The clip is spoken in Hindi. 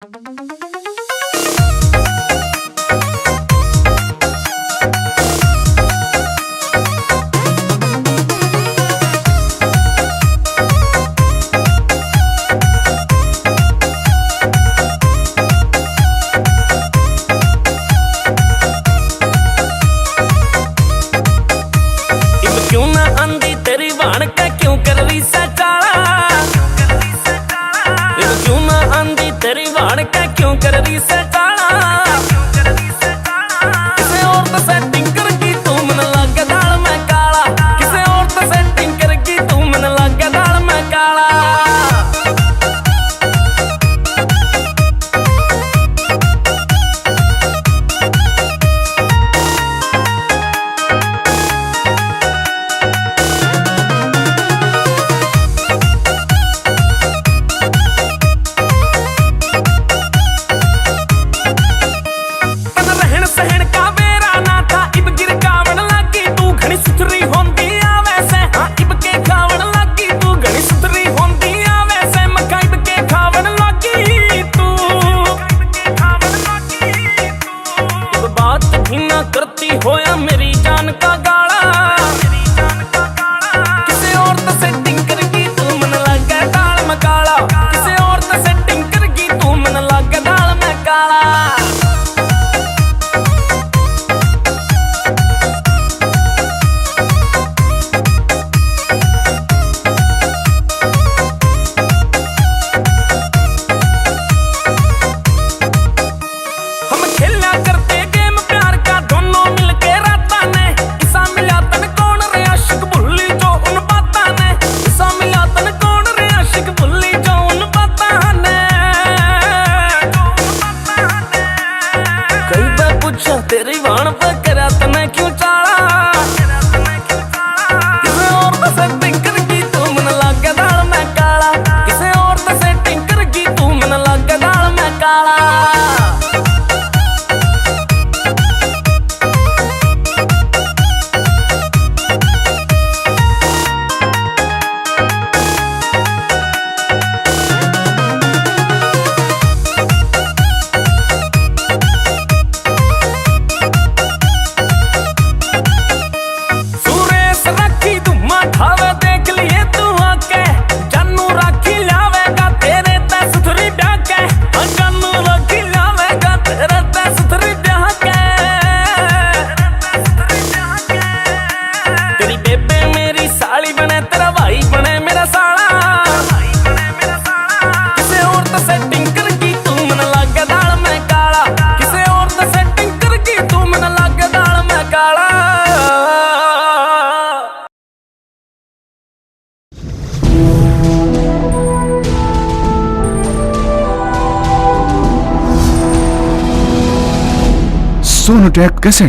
क्यों ना आंदी तेरी वाण का क्यों कर रही सा चाला, क्यों ना आंदी तेरी वाण का क्यों कर रही सा चाला। किसे और तो सेटिंग करगी तू मन लागे दाल में काला, किसे और तो सेटिंग करगी तू मन लागे दाल में काला। सहन का बेरा ना था इब गिर गावन लागी तू घनी सुथरी होंदी आवे से। हाँ इब के खावन लागी तू घनी सुथरी होंदी आवे से। मक्का इब के खावन लागी तू, इब बात भी ना करती होया मेरी जान का गाला। किसे और तो सेटिंग करगी तू मन लागे दाल में काला, किसे और तो सेटिंग करगी तू मन लागे दाल में काला। तेरी वाण पे करा तने क्यों चाला, किसे और तो सेटिंग करगी तू मन लागे दाल में काला, किसे और तो सेटिंग करगी तू मन लागे दाल में काला। सोनोटेक कैसेट।